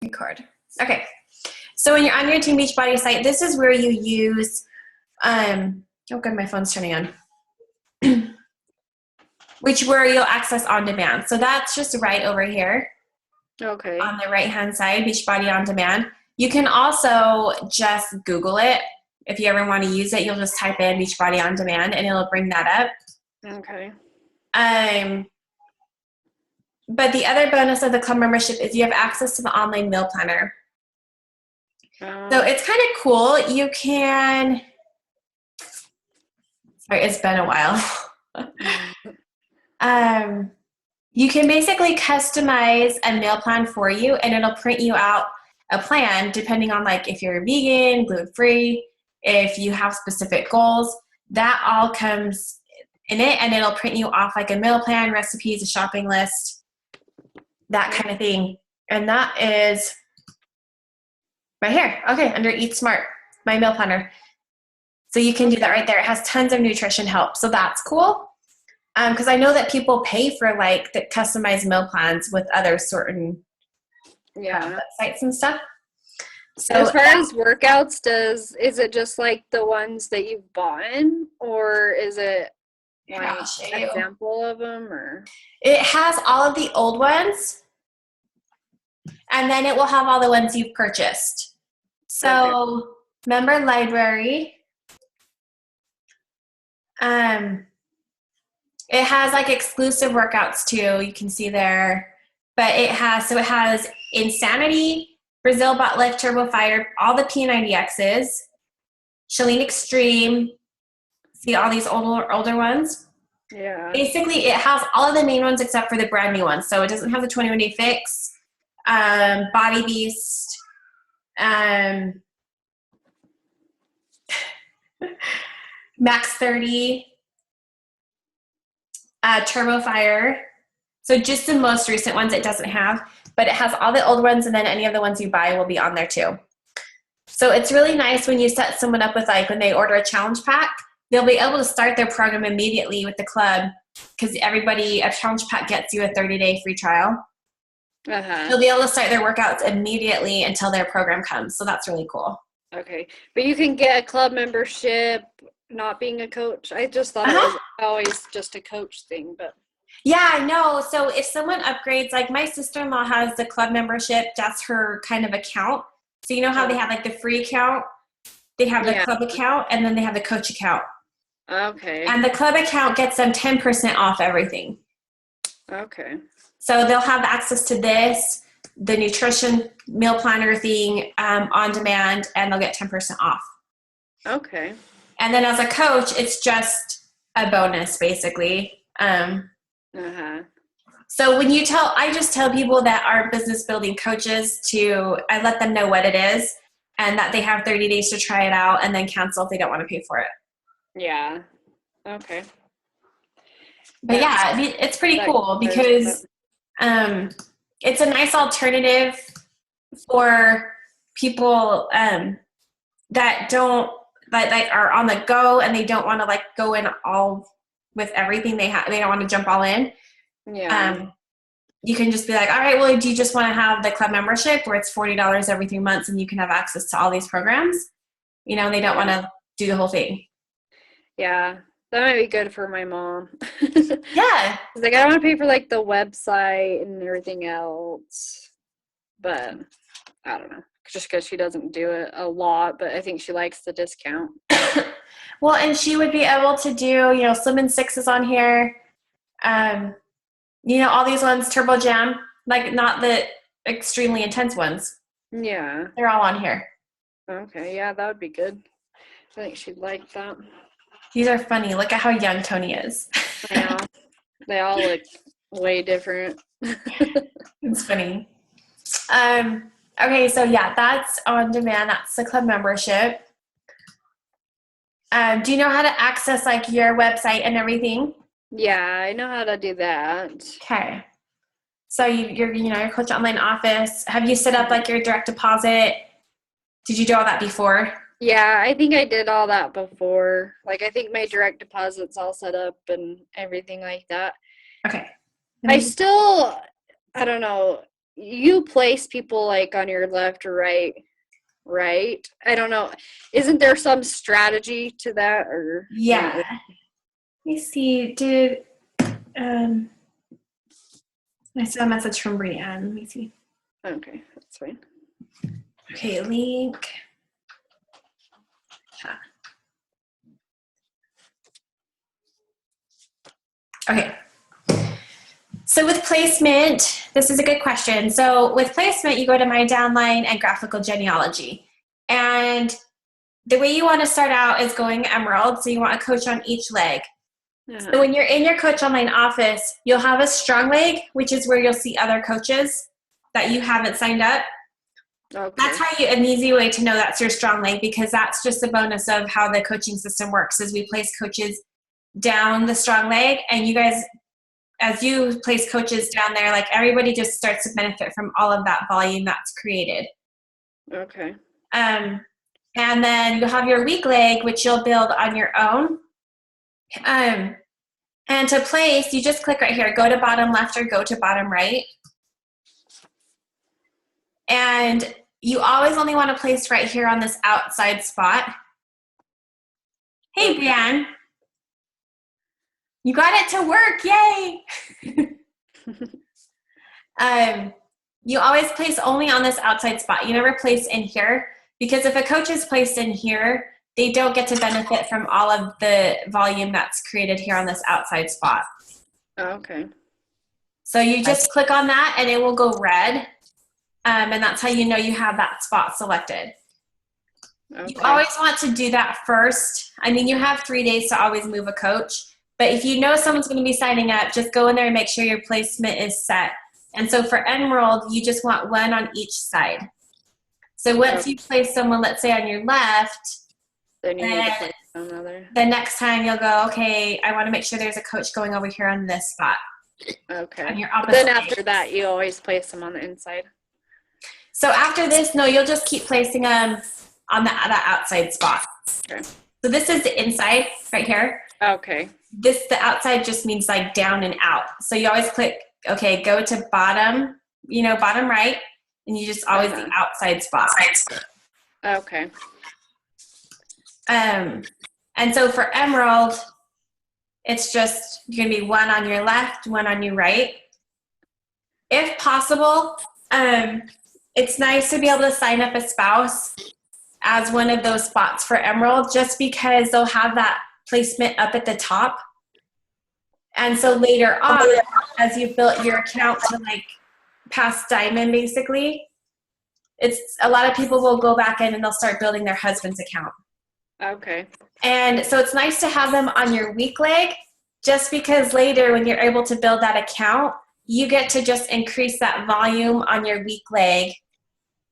Record. Okay. So when you're on your Team Beachbody site, this is where you use, oh good, my phone's turning on. Where you'll access on demand. So that's just right over here. Okay. On the right-hand side, Beachbody on demand. You can also just Google it. If you ever want to use it, you'll just type in Beachbody on demand and it'll bring that up. Okay. But the other bonus of the club membership is you have access to the online meal planner. So it's kind of cool. You can, sorry, it's been a while. You can basically customize a meal plan for you and it'll print you out a plan depending on like if you're vegan, gluten-free, if you have specific goals, that all comes in it and it'll print you off like a meal plan, recipes, a shopping list, that kind of thing. And that is right here. Okay, under Eat Smart, my meal planner. So you can do that right there. It has tons of nutrition help. So that's cool. Because I know that people pay for like the customized meal plans with other certain websites and stuff. So as far as workouts, is it just like the ones that you've bought, or is it like an example of them? Or it has all of the old ones, and then it will have all the ones you've purchased. So member library. It has like exclusive workouts too. You can see there, but it has Insanity, Brazil Butt Lift, Turbo Fire, all the P90Xs, Chalene Extreme. See all these older ones? Yeah. Basically, it has all of the main ones except for the brand new ones. So it doesn't have the 21 Day Fix, Body Beast, Max 30. Turbo Fire. So just the most recent ones it doesn't have, but it has all the old ones and then any of the ones you buy will be on there too. So it's really nice when you set someone up with like when they order a challenge pack, they'll be able to start their program immediately with the club because a challenge pack gets you a 30-day free trial. They'll be able to start their workouts immediately until their program comes. So that's really cool. Okay. But you can get a club membership not being a coach. I just thought it was always just a coach thing, but yeah, I know. So if someone upgrades, like my sister-in-law has the club membership, that's her kind of account. So you know how they have like the free account, they have the club account, and then they have the coach account. Okay. And the club account gets them 10% off everything. Okay. So they'll have access to this, the nutrition meal planner thing on demand, and they'll get 10% off. Okay. And then as a coach, it's just a bonus, basically. So when I just tell people that are business building coaches I let them know what it is and that they have 30 days to try it out and then cancel if they don't want to pay for it. Yeah. Okay. But yeah, it's pretty cool because it's a nice alternative for people that don't like are on the go and they don't want to like go in all with everything they don't want to jump all in. Yeah. You can just be like, all right, well, do you just want to have the club membership where it's $40 every 3 months and you can have access to all these programs? They don't want to do the whole thing. Yeah. That might be good for my mom. Yeah. Like, I don't want to pay for like the website and everything else, but I don't know. Just because she doesn't do it a lot, but I think she likes the discount. Well, and she would be able to do, Slim and Six is on here. All these ones, Turbo Jam, like not the extremely intense ones. Yeah. They're all on here. Okay, yeah, that would be good. I think she'd like that. These are funny. Look at how young Tony is. I know. They all look way different. It's funny. Okay, so yeah, that's on demand. That's the club membership. Do you know how to access like your website and everything? Yeah, I know how to do that. Okay. So your Coach Online office. Have you set up like your direct deposit? Did you do all that before? Yeah, I think I did all that before. Like, I think my direct deposit's all set up and everything like that. Okay. I don't know. you place people like on your left or right? I don't know. Isn't there some strategy to that or Yeah. not really? Let me see. I saw a message from Brianne. Let me see. Okay, that's fine. Okay, link. Okay. So with placement, this is a good question. So with placement, you go to My Downline and Graphical Genealogy. And the way you want to start out is going Emerald. So you want a coach on each leg. Uh-huh. So when you're in your Coach Online office, you'll have a strong leg, which is where you'll see other coaches that you haven't signed up. Okay. That's how an easy way to know that's your strong leg, because that's just a bonus of how the coaching system works is we place coaches down the strong leg, and you guys, as you place coaches down there, like everybody just starts to benefit from all of that volume that's created. Okay. And then you'll have your weak leg, which you'll build on your own. And to place, you just click right here, go to bottom left or go to bottom right. And you always only want to place right here on this outside spot. Hey, Brianne. You got it to work, yay! You always place only on this outside spot. You never place in here, because if a coach is placed in here, they don't get to benefit from all of the volume that's created here on this outside spot. Okay. So you just click on that and it will go red. And that's how you know you have that spot selected. Okay. You always want to do that first. I mean, you have 3 days to always move a coach. But if you know someone's going to be signing up, just go in there and make sure your placement is set. And so for Emerald, you just want one on each side. So once you place someone, let's say on your left, then you need to place another. The next time you'll go, okay, I want to make sure there's a coach going over here on this spot. Okay. On your But then opposite after that, you always place them on the inside. So after this, no, you'll just keep placing them on that outside spot. Okay. So this is the inside right here. Okay. The outside just means like down and out. So you always click, okay, go to bottom, bottom right, and you just always the outside spot. Okay. And so for Emerald, it's just going to be one on your left, one on your right. If possible, it's nice to be able to sign up a spouse as one of those spots for Emerald, just because they'll have that placement up at the top. And so later on, as you've built your account to like past Diamond, basically, it's a lot of people will go back in and they'll start building their husband's account. Okay. And so it's nice to have them on your weak leg, just because later when you're able to build that account, you get to just increase that volume on your weak leg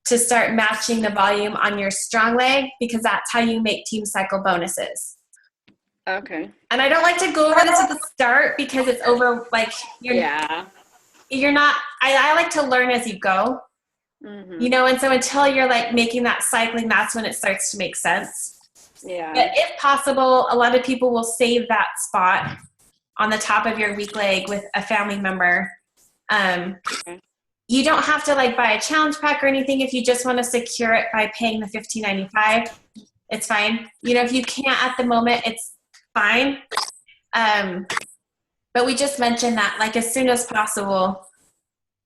to start matching the volume on your strong leg, because that's how you make team cycle bonuses. Okay. And I don't like to go over this at the start because it's over, like, you're not, I like to learn as you go, and so until you're like making that cycling, that's when it starts to make sense. Yeah. But if possible, a lot of people will save that spot on the top of your weak leg with a family member. Okay. You don't have to like buy a challenge pack or anything. If you just want to secure it by paying the $15.95, it's fine. If you can't at the moment, it's fine. But we just mentioned that like as soon as possible,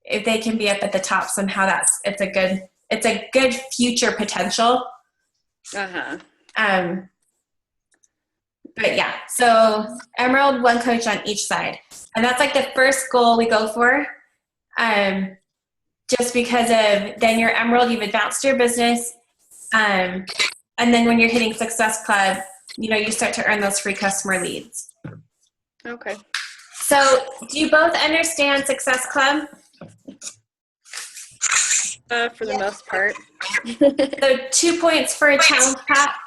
if they can be up at the top somehow, it's a good future potential. But yeah, so Emerald, one coach on each side. And that's like the first goal we go for. Just because of then you're Emerald, you've advanced your business. And then when you're hitting Success Club, you start to earn those free customer leads. Okay. So do you both understand Success Club? For the most part. So 2 points for a challenge pack.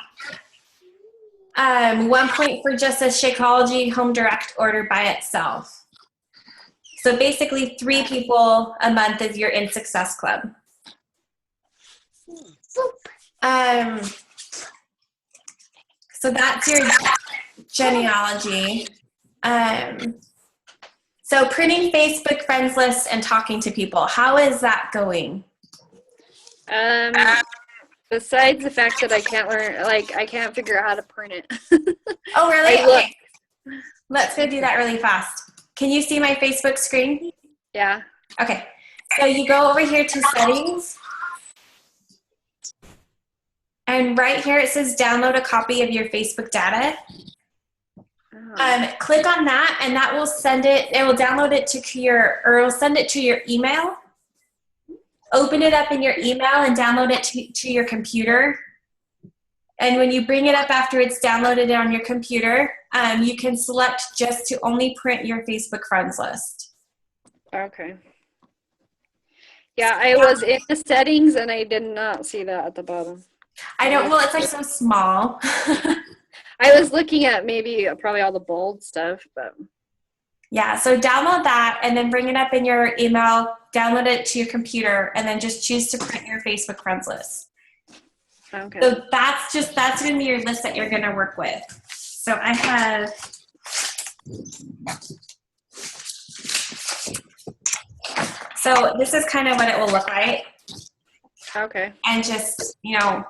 1 point for just a Shakeology home direct order by itself. So basically 3 people a month is your in Success Club. So that's your genealogy. So So printing Facebook friends lists and talking to people, how is that going? Besides the fact that I can't learn, like, I can't figure out how to print it. Oh, really? I look, Okay. Let's go do that really fast. Can you see my Facebook screen? yeah. Okay. So you go over here to settings. And right here it says download a copy of your Facebook data. Click on that and that will send it, it will download it to your, or it will send it to your email. Open it up in your email and download it to your computer. And when you bring it up after it's downloaded on your computer, you can select just to only print your Facebook friends list. Okay. Yeah, I was in the settings and I did not see that at the bottom. I don't, well, it's like so small. I was looking at maybe probably all the bold stuff, but. Yeah, so download that and then bring it up in your email, download it to your computer, and then just choose to print your Facebook friends list. Okay. So that's going to be your list that you're going to work with. So I have, so this is kind of what it will look like. Okay. And just, you know,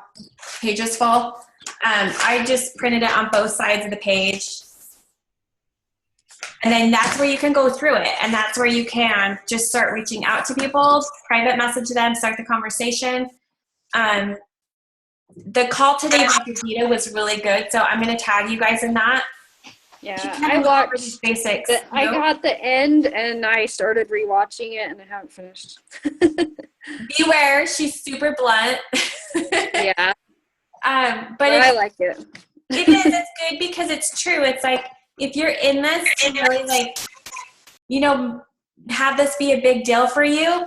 pages full. I just printed it on both sides of the page. And then that's where you can go through it. And that's where you can just start reaching out to people, private message them, start the conversation. The call today by Gita was really good. So I'm going to tag you guys in that. Yeah, I watched basics. I got the end and I started rewatching it and I haven't finished. Beware, she's super blunt. Yeah. But I like it. It is. It's good because it's true. It's like, if you're in this and really like, you know, have this be a big deal for you,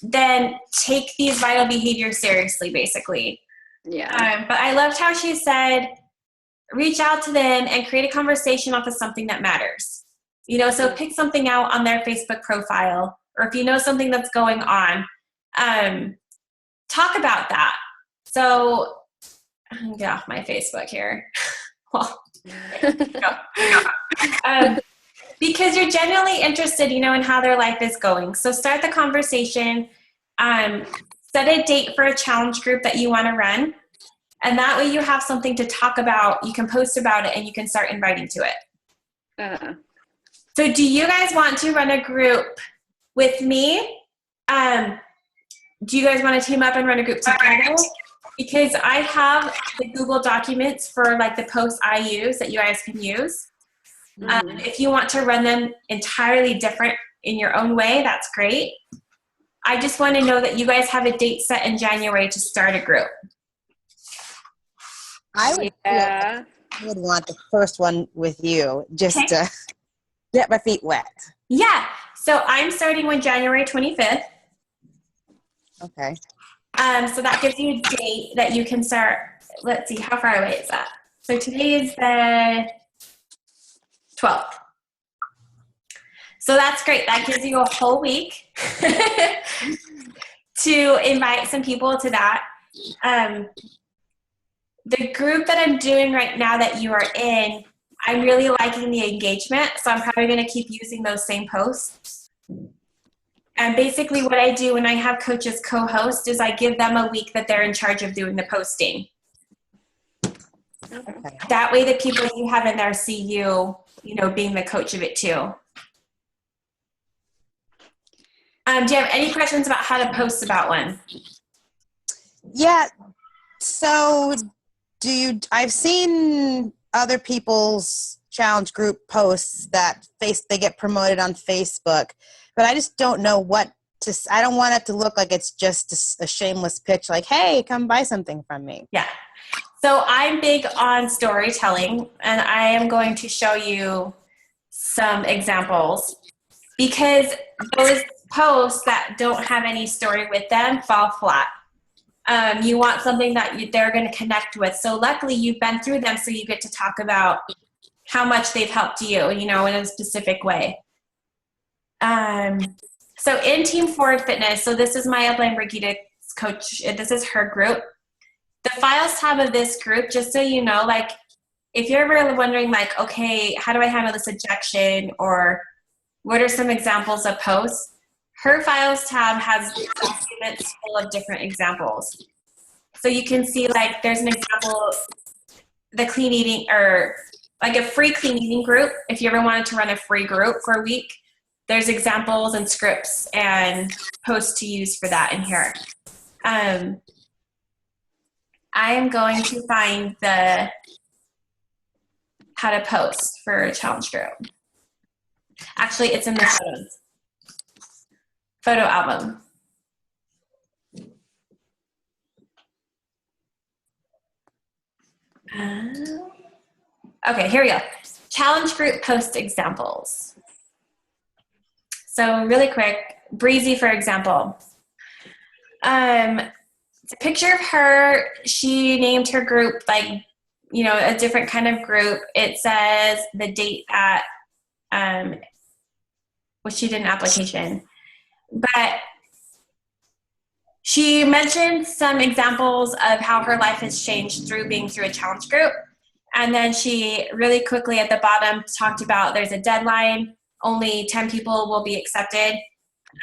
then take these vital behaviors seriously, basically. Yeah. But I loved how she said, reach out to them and create a conversation off of something that matters. You know, so pick something out on their Facebook profile, or if you know something that's going on, talk about that. So I'm gonna get off my Facebook here. Well, because you're genuinely interested, you know, in how their life is going. So start the conversation, set a date for a challenge group that you want to run. And that way you have something to talk about, you can post about it, and you can start inviting to it. So do you guys want to run a group with me? Do you guys want to team up and run a group together? Because I have the Google Documents for like the posts I use that you guys can use. If you want to run them entirely different in your own way, that's great. I just want to know that you guys have a date set in January to start a group. I would want the first one with you just to get my feet wet. Yeah. So I'm starting on January 25th. Okay. So that gives you a date that you can start. Let's see, how far away is that? So today is the 12th. So that's great. That gives you a whole week to invite some people to that. The group that I'm doing right now that you are in, I'm really liking the engagement, so I'm probably going to keep using those same posts. And basically what I do when I have coaches co-host is I give them a week that they're in charge of doing the posting. Okay. That way the people you have in there see you, you know, being the coach of it too. Do you have any questions about how to post about one? Yeah. So I've seen other people's challenge group posts that they get promoted on Facebook, but I just don't know I don't want it to look like it's just a shameless pitch like, hey, come buy something from me. Yeah. So I'm big on storytelling, and I am going to show you some examples, because those posts that don't have any story with them fall flat. You want something that they're going to connect with. So luckily you've been through them, so you get to talk about how much they've helped you, you know, in a specific way. So in Team Forward Fitness, so this is my Upline Brigida coach. This is her group. The files tab of this group, just so you know, like if you're ever wondering like, okay, how do I handle this ejection, or what are some examples of posts? Her files tab has documents full of different examples. So you can see like there's an example, the clean eating, or like a free clean eating group. If you ever wanted to run a free group for a week, there's examples and scripts and posts to use for that in here. I am going to find the how to post for a challenge group. Actually, it's in the photos. Photo album. Okay, here we go. Challenge group post examples. So really quick, Breezy, for example. It's a picture of her. She named her group like, you know, a different kind of group. It says the date that, well, she did an application. But she mentioned some examples of how her life has changed through being through a challenge group. And then she really quickly at the bottom talked about there's a deadline, only 10 people will be accepted.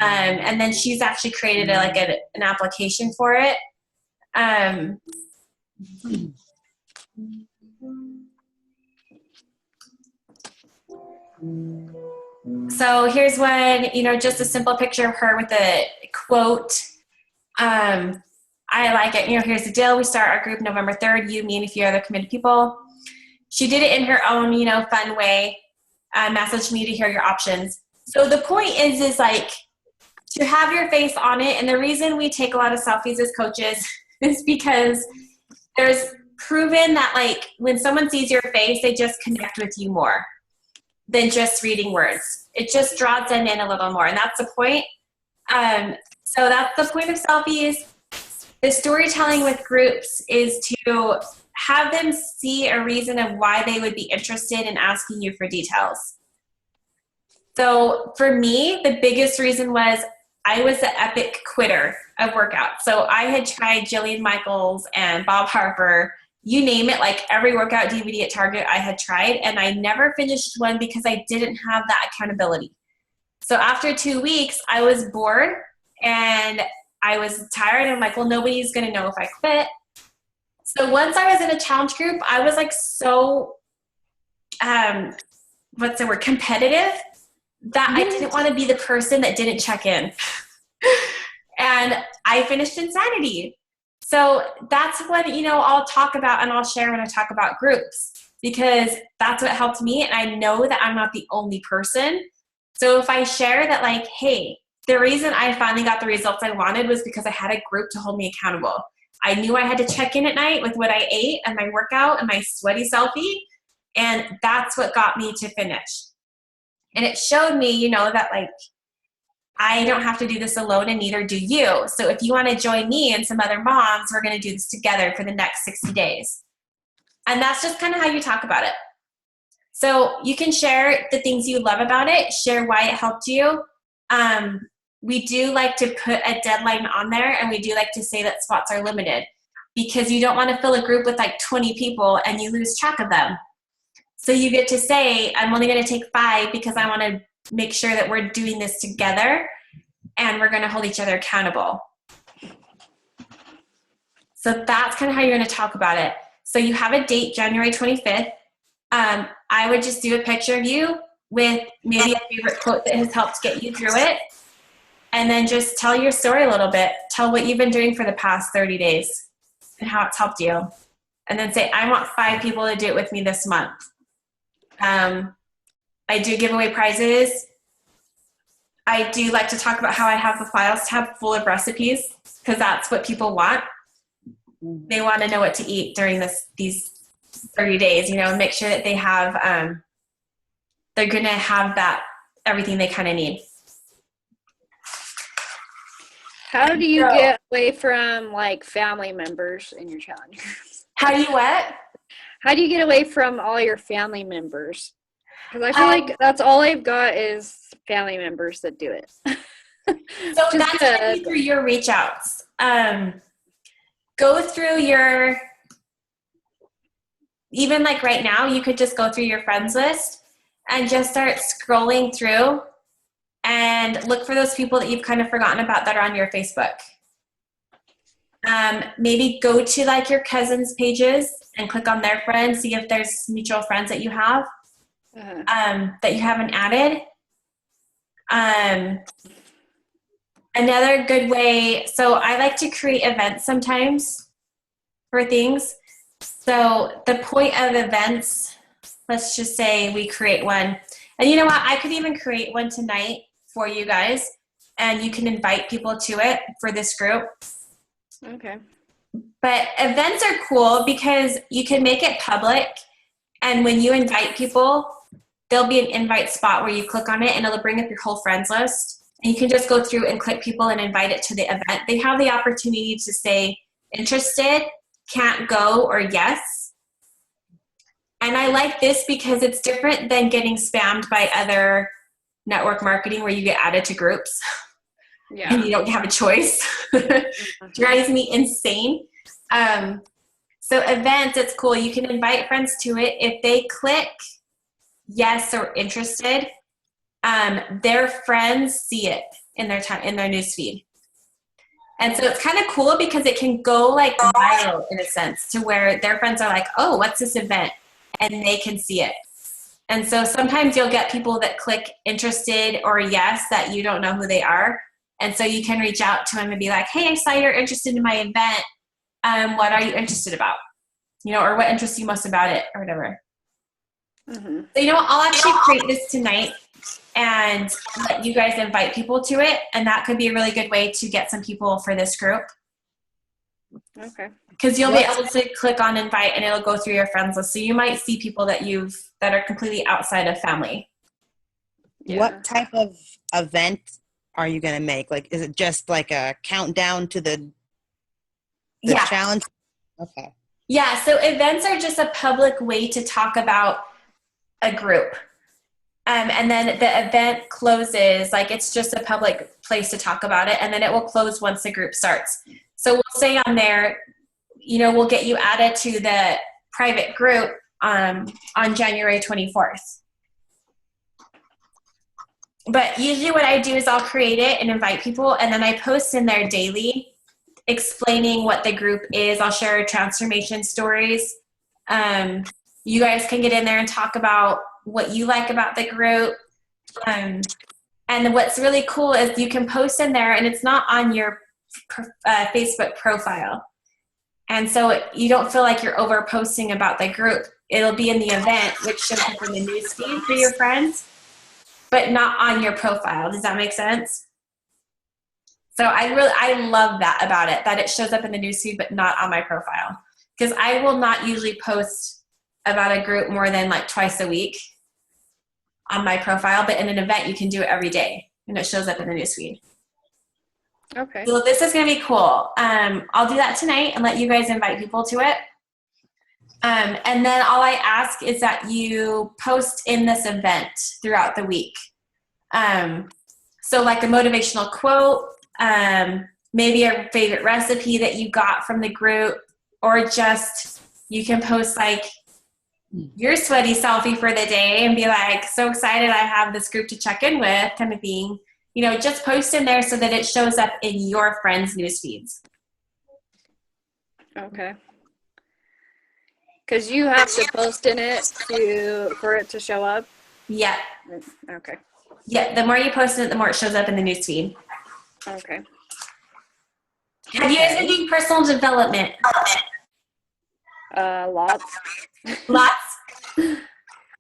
And then she's actually created an application for it. So here's one, you know, just a simple picture of her with a quote. I like it. You know, here's the deal. We start our group November 3rd, you, me, and a few other committed people. She did it in her own, you know, fun way. Message me to hear your options. So the point is like to have your face on it. And the reason we take a lot of selfies as coaches is because there's proven that like when someone sees your face, they just connect with you more than just reading words. It just draws them in a little more. And that's the point. So that's the point of selfies. The storytelling with groups is to have them see a reason of why they would be interested in asking you for details. So for me, the biggest reason was I was the epic quitter of workouts. So I had tried Jillian Michaels and Bob Harper, you name it, like every workout DVD at Target I had tried, and I never finished one because I didn't have that accountability. So after 2 weeks, I was bored and I was tired. I'm like, well, nobody's going to know if I quit. So once I was in a challenge group, I was like so, what's the word, competitive, that I didn't want to be the person that didn't check in. And I finished Insanity. So that's what, you know, I'll talk about and I'll share when I talk about groups, because that's what helped me. And I know that I'm not the only person. So if I share that, like, hey, the reason I finally got the results I wanted was because I had a group to hold me accountable. I knew I had to check in at night with what I ate and my workout and my sweaty selfie. And that's what got me to finish. And it showed me, you know, that like, I don't have to do this alone and neither do you. So if you want to join me and some other moms, we're going to do this together for the next 60 days. And that's just kind of how you talk about it. So you can share the things you love about it, share why it helped you. We do like to put a deadline on there, and we do like to say that spots are limited because you don't want to fill a group with like 20 people and you lose track of them. So you get to say, I'm only going to take 5 because I want to make sure that we're doing this together and we're going to hold each other accountable. So that's kind of how you're going to talk about it. So you have a date, January 25th. I would just do a picture of you with maybe a favorite quote that has helped get you through it. And then just tell your story a little bit. Tell what you've been doing for the past 30 days and how it's helped you. And then say, I want 5 people to do it with me this month. I do give away prizes. I do like to talk about how I have the files tab full of recipes because that's what people want. They want to know what to eat during these 30 days, you know, and make sure that they have, they're going to have that, everything they kind of need. How do you get away from like family members in your challenge? How do you what? How do you get away from all your family members? Because I feel like that's all I've got is family members that do it. So that's going to be through your reach outs. Go through your, even like right now, you could just go through your friends list and just start scrolling through and look for those people that you've kind of forgotten about that are on your Facebook. Maybe go to like your cousins' pages and click on their friends, see if there's mutual friends that you have that you haven't added. Another good way, so I like to create events sometimes for things. So the point of events, let's just say we create one. And you know what? I could even create one tonight for you guys, and you can invite people to it for this group. Okay. But events are cool because you can make it public, and when you invite people, there'll be an invite spot where you click on it and it'll bring up your whole friends list. And you can just go through and click people and invite it to the event. They have the opportunity to say interested, can't go, or yes. And I like this because it's different than getting spammed by other network marketing where you get added to groups. Yeah. And you don't have a choice. Drives me insane. So events, it's cool. You can invite friends to it. If they click yes or interested, their friends see it in their newsfeed. And so it's kind of cool because it can go like viral in a sense to where their friends are like, oh, what's this event? And they can see it. And so sometimes you'll get people that click interested or yes that you don't know who they are. And so you can reach out to them and be like, hey, I saw you're interested in my event. What are you interested about? Or what interests you most about it or whatever. Mm-hmm. So I'll actually create this tonight and let you guys invite people to it. And that could be a really good way to get some people for this group. Okay. Because you'll be able to click on invite and it'll go through your friends list. So you might see people that are completely outside of family. Yeah. What type of event are you going to make? Like, is it just like a countdown to the challenge? Okay. Yeah, so events are just a public way to talk about a group. And then the event closes, like it's just a public place to talk about it, and then it will close once the group starts. So we'll say on there, we'll get you added to the private group on January 24th. But usually what I do is I'll create it and invite people, and then I post in there daily explaining what the group is. I'll share transformation stories. You guys can get in there and talk about what you like about the group. And what's really cool is you can post in there and it's not on your Facebook profile. And so you don't feel like you're over posting about the group. It'll be in the event, which shows up in the newsfeed for your friends, but not on your profile. Does that make sense? So I love that about it, that it shows up in the newsfeed, but not on my profile. Because I will not usually post about a group more than like twice a week on my profile, but in an event, you can do it every day, and it shows up in the newsfeed. Okay. So this is going to be cool. I'll do that tonight and let you guys invite people to it. And then all I ask is that you post in this event throughout the week. So like a motivational quote, maybe a favorite recipe that you got from the group, or just you can post like your sweaty selfie for the day and be like, so excited I have this group to check in with, kind of thing. Just post in there so that it shows up in your friends' news feeds. Okay. Because you have to post in it for it to show up? Yeah. Okay. Yeah, the more you post it, the more it shows up in the news feed. Okay. Have you guys been doing personal development? Lots. Lots?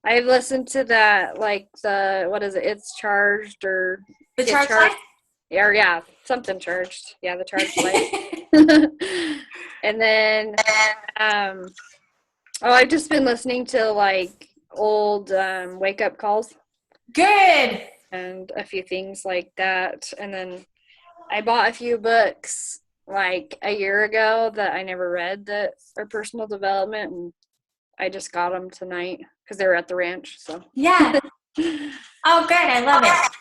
I've listened to that, like what is it? It's Charged or The Get charge Charged. light? Yeah, something Charged. Yeah, the Charged light. And then, I've just been listening to like old wake up calls Good. and a few things like that. And then I bought a few books like a year ago that I never read that are personal development, and I just got them tonight because they were at the ranch. So Yeah. Oh, good. I love it.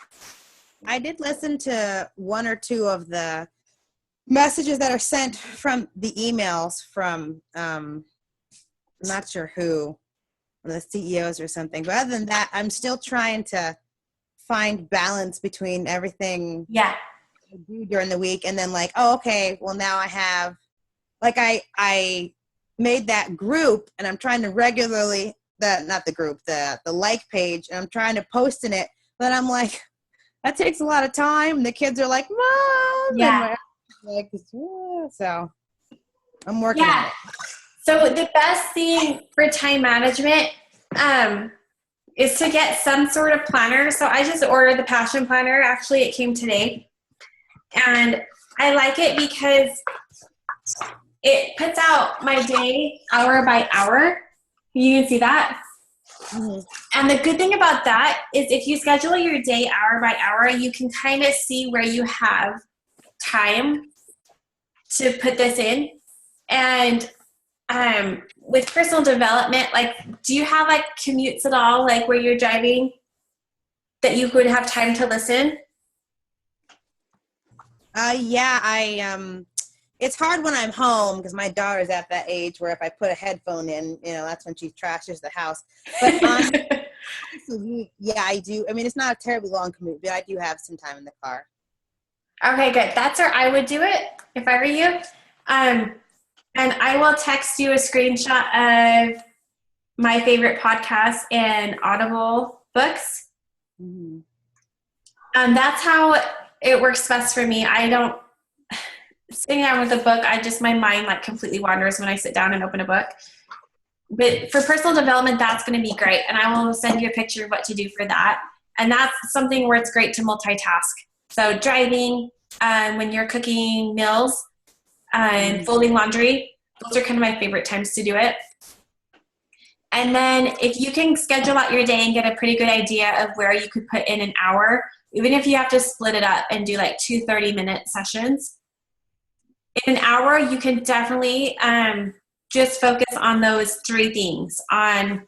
I did listen to one or two of the messages that are sent from the emails from, I'm not sure who, one of the CEOs or something. But other than that, I'm still trying to find balance between everything Yeah. I do during the week, and then like, oh, okay, well now I have, like, I made that group, and I'm trying to regularly, not the group, the like page, and I'm trying to post in it, but I'm like, that takes a lot of time. And the kids are like, Mom, Yeah. and like, so I'm working on Yeah. it. So the best thing for time management is to get some sort of planner. So I just ordered the Passion Planner. Actually, it came today. And I like it because it puts out my day hour by hour. You can see that. Mm-hmm. And the good thing about that is if you schedule your day hour by hour, you can kind of see where you have time to put this in. And with personal development, like, do you have like commutes at all, like where you're driving that you would have time to listen? Yeah, it's hard when I'm home because my daughter's at that age where if I put a headphone in, that's when she trashes the house. But yeah, I do. I mean, it's not a terribly long commute, but I do have some time in the car. Okay, good. That's where I would do it if I were you. And I will text you a screenshot of my favorite podcasts and Audible books. Mm-hmm. That's how it works best for me. I don't, sitting down with a book, my mind like completely wanders when I sit down and open a book. But for personal development, that's going to be great. And I will send you a picture of what to do for that. And that's something where it's great to multitask. So driving, when you're cooking meals, folding laundry, those are kind of my favorite times to do it. And then if you can schedule out your day and get a pretty good idea of where you could put in an hour, even if you have to split it up and do like 2 30-minute sessions, in an hour, you can definitely just focus on those 3 things, on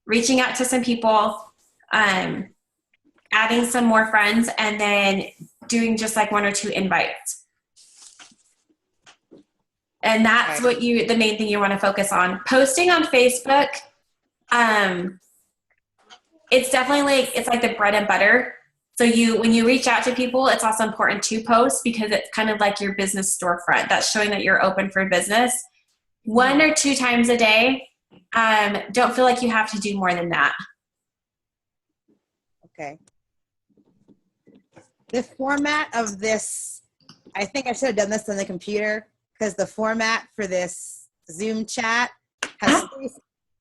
reaching out to some people, adding some more friends, and then doing just like 1 or 2 invites. And that's what the main thing you want to focus on. Posting on Facebook, it's definitely it's like the bread and butter. So when you reach out to people, it's also important to post because it's kind of like your business storefront. That's showing that you're open for business. 1 or 2 times a day. Don't feel like you have to do more than that. Okay. The format of this, I think I should have done this on the computer because the format for this Zoom chat has 3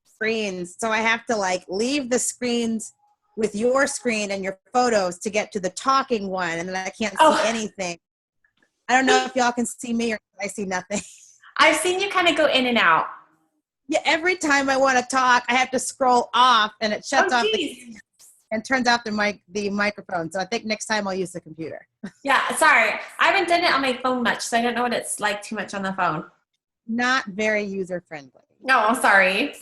screens. So I have to like leave the screens with your screen and your photos to get to the talking one, and then I can't see anything. I don't know if y'all can see me or I see nothing. I've seen you kind of go in and out. Yeah, every time I want to talk, I have to scroll off, and it shuts off and turns off the microphone. So I think next time I'll use the computer. Yeah, sorry. I haven't done it on my phone much, so I don't know what it's like too much on the phone. Not very user-friendly. No, I'm sorry.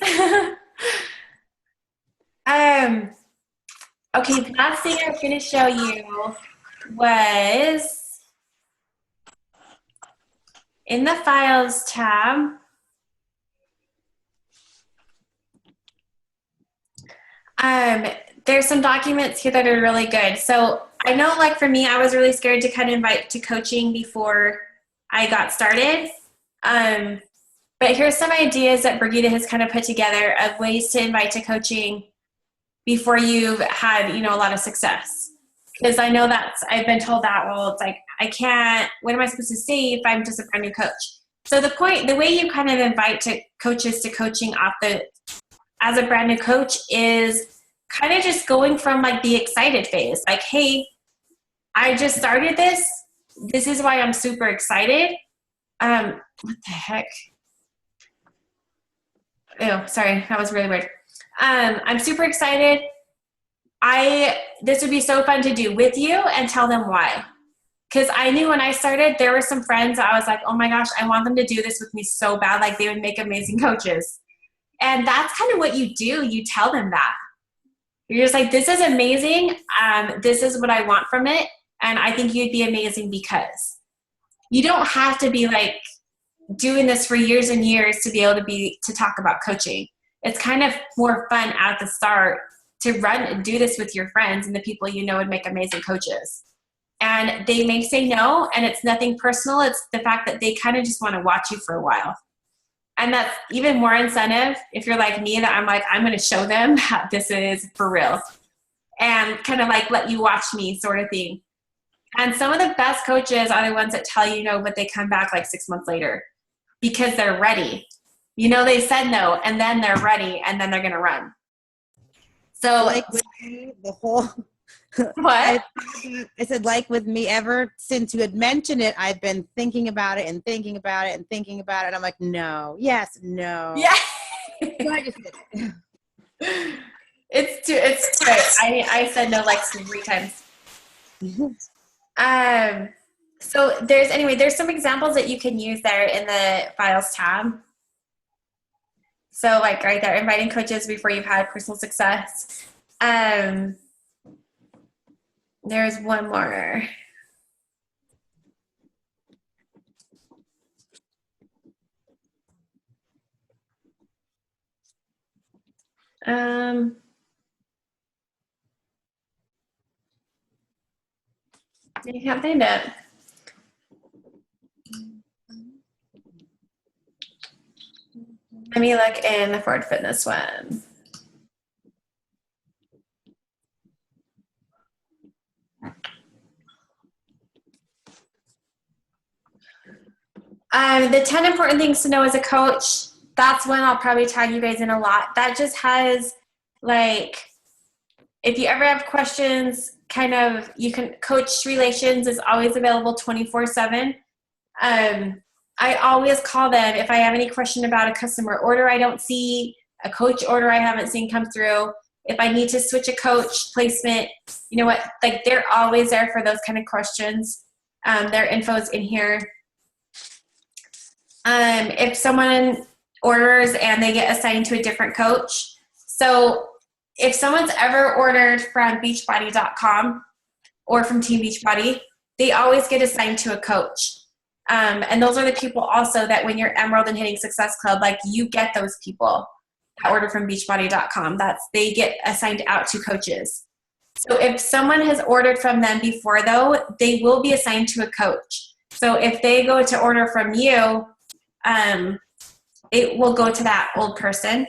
Okay, the last thing I was going to show you was in the Files tab. There's some documents here that are really good. So I know, like for me, I was really scared to kind of invite to coaching before I got started. But here's some ideas that Brigitte has kind of put together of ways to invite to coaching before you've had, a lot of success. Because I know I've been told that, well, it's like, I can't, what am I supposed to say if I'm just a brand new coach? So the way you kind of invite coaches to coaching as a brand new coach is kind of just going from like the excited phase. Like, hey, I just started this. This is why I'm super excited. What the heck? Oh, sorry. That was really weird. I'm super excited. This would be so fun to do with you, and tell them why. Because I knew when I started, there were some friends I was like, oh my gosh, I want them to do this with me so bad. Like they would make amazing coaches. And that's kind of what you do. You tell them that. You're just like, this is amazing. This is what I want from it. And I think you'd be amazing because you don't have to be like doing this for years and years to be able to talk about coaching. It's kind of more fun at the start to run and do this with your friends and the people you know would make amazing coaches. And they may say no, and it's nothing personal. It's the fact that they kind of just want to watch you for a while. And that's even more incentive if you're like me, that I'm like, I'm going to show them how this is for real. And kind of like let you watch me sort of thing. And some of the best coaches are the ones that tell you no, but they come back like 6 months later because they're ready. You know, they said no, and then they're ready, and then they're going to run. So Like with me, the whole what? I said, like with me, ever since you had mentioned it, I've been thinking about it and thinking about it and thinking about it. I'm like, no, yes, no. Yeah. So I just did it. It's great. I said no like 3 times. So there's some examples that you can use there in the files tab. So like right there, inviting coaches before you've had personal success. There's one more. I can't find it. Let me look in the Ford Fitness one. The 10 important things to know as a coach, that's when I'll probably tag you guys in a lot. That just has, like, if you ever have questions, kind of, you can, Coach Relations is always available 24/7. I always call them if I have any question about a customer order I don't see, a coach order I haven't seen come through. If I need to switch a coach placement, you know what, like they're always there for those kind of questions. Their info's in here. If someone orders and they get assigned to a different coach, so if someone's ever ordered from Beachbody.com or from Team Beachbody, they always get assigned to a coach. And those are the people also that when you're Emerald and Hitting Success Club, like you get those people that order from Beachbody.com. They get assigned out to coaches. So if someone has ordered from them before though, they will be assigned to a coach. So if they go to order from you, it will go to that old person.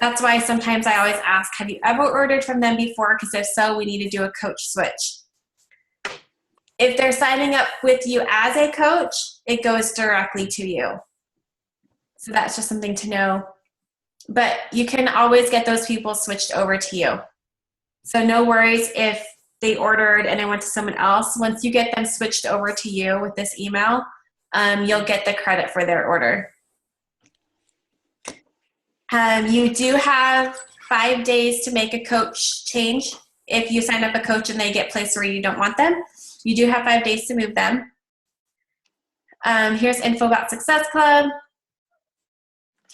That's why sometimes I always ask, have you ever ordered from them before? Because if so, we need to do a coach switch. If they're signing up with you as a coach, it goes directly to you. So that's just something to know. But you can always get those people switched over to you. So no worries if they ordered and it went to someone else. Once you get them switched over to you with this email, you'll get the credit for their order. You do have 5 days to make a coach change. If you sign up a coach and they get placed where you don't want them, you do have 5 days to move them. Here's info about Success Club.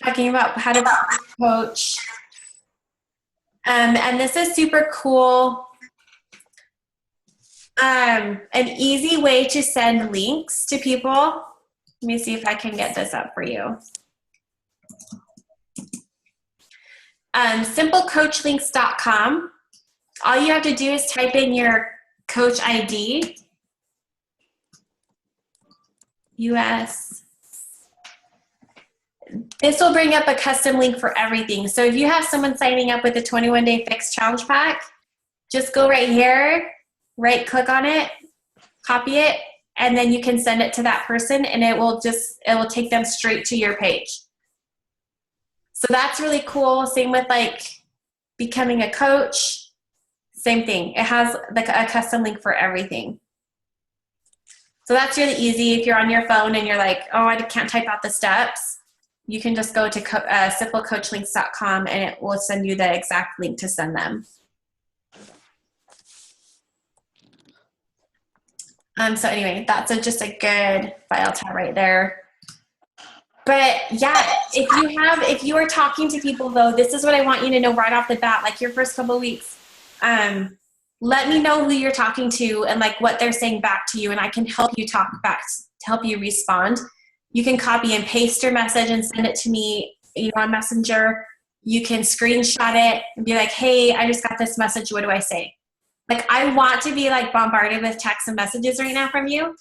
Talking about how to coach. And this is super cool. An easy way to send links to people. Let me see if I can get this up for you. Simplecoachlinks.com. All you have to do is type in your coach ID. US. This will bring up a custom link for everything. So if you have someone signing up with the 21-day fix challenge pack, just go right here, right click on it, copy it, and then you can send it to that person and it will take them straight to your page. So that's really cool. Same with like becoming a coach, same thing. It has like a custom link for everything. So that's really easy. If you're on your phone and you're like, oh, I can't type out the steps, you can just go to simplecoachlinks.com and it will send you the exact link to send them. So anyway, that's just a good file tab right there. But yeah, if you are talking to people though, this is what I want you to know right off the bat, like your first couple of weeks. Let me know who you're talking to and like what they're saying back to you, and I can help you talk back to help you respond. You can copy and paste your message and send it to me, on Messenger. you can screenshot it and be like, hey, I just got this message. What do I say? Like, I want to be like bombarded with texts and messages right now from you,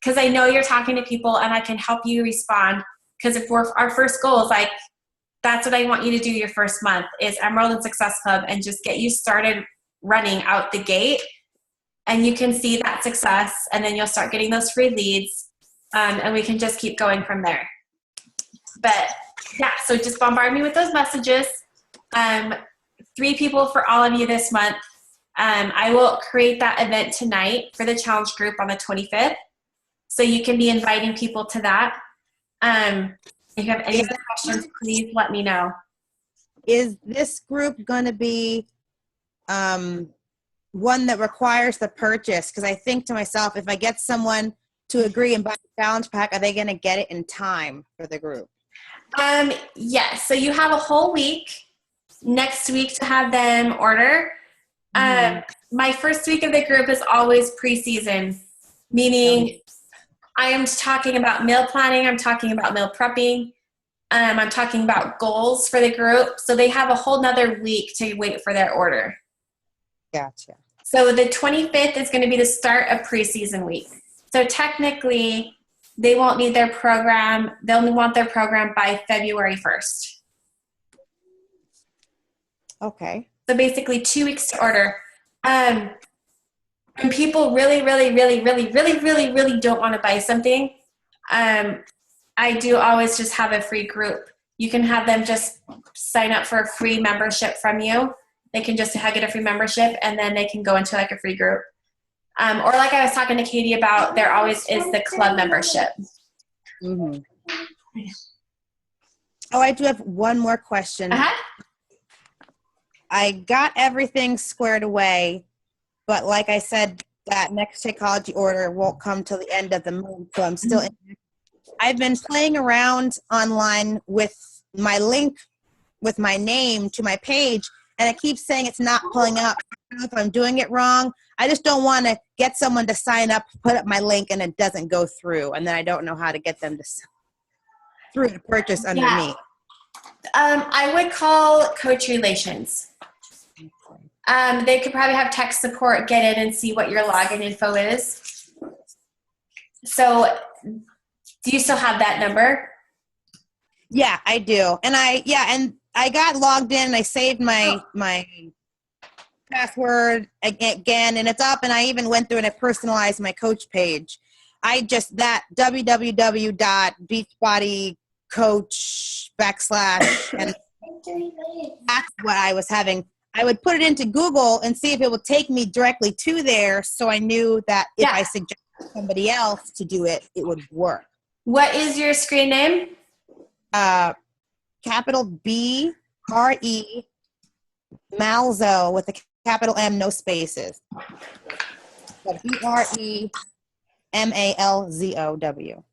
because I know you're talking to people and I can help you respond. Because if our first goal is like, that's what I want you to do your first month is Emerald and Success Club, and just get you started running out the gate. And you can see that success, and then you'll start getting those free leads, and we can just keep going from there. But yeah, so just bombard me with those messages. 3 people for all of you this month. I will create that event tonight for the challenge group on the 25th. So you can be inviting people to that. If you have any other questions, please let me know. Is this group going to be one that requires the purchase? Because I think to myself, if I get someone to agree and buy the challenge pack, are they going to get it in time for the group? Yes. So you have a whole week next week to have them order. My first week of the group is always preseason, meaning I am talking about meal planning. I'm talking about meal prepping. I'm talking about goals for the group. So they have a whole nother week to wait for their order. Gotcha. So the 25th is going to be the start of preseason week. So technically, they won't need their program. They'll want their program by February 1st. Okay. So basically 2 weeks to order. When people really don't want to buy something, I do always just have a free group. You can have them just sign up for a free membership from you. They can just get a free membership, and then they can go into like a free group. Or like I was talking to Katie about, there always is the club membership. Mm-hmm. Oh, I do have one more question. I got everything squared away, but like I said, that next Shakeology order won't come till the end of the month, so I'm still in. I've been playing around online with my link with my name to my page, and it keeps saying it's not pulling up. I don't know if I'm doing it wrong. I just don't want to get someone to sign up, put up my link, and it doesn't go through, and then I don't know how to get them to purchase under me. I would call Coach Relations. They could probably have tech support get in and see what your login info is. So do you still have that number? Yeah, I do. And I got logged in and I saved my password again, and it's up, and I even went through and I personalized my coach page. That www.beachbodycoach / and that's what I was having. I would put it into Google and see if it would take me directly to there, so I knew that if I suggested somebody else to do it, it would work. What is your screen name? Capital B R-E Malzo with a capital M, no spaces. But BREMALZOW.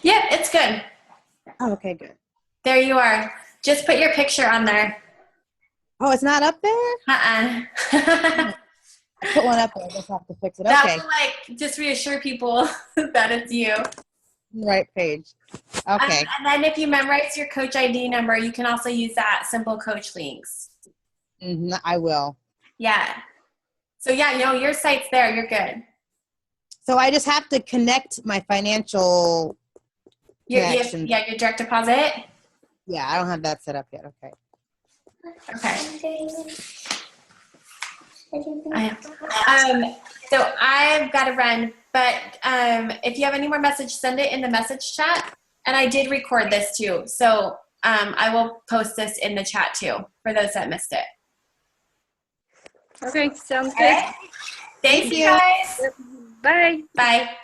Yep, it's good. Oh, okay, good. There you are. Just put your picture on there. Oh, it's not up there? I put one up there. I just have to fix it. That Okay. will just reassure people that it's you. Right page. Okay. And then if you memorize your coach ID number, you can also use that Simple Coach links. I will. Yeah. So your site's there. You're good. So I just have to connect my financial connection. Your direct deposit. Yeah, I don't have that set up yet. Okay. Okay. So I've got to run, but if you have any more message, send it in the message chat. And I did record this too, so I will post this in the chat too for those that missed it. Okay, sounds good. Right. Thank you guys. Bye. Bye.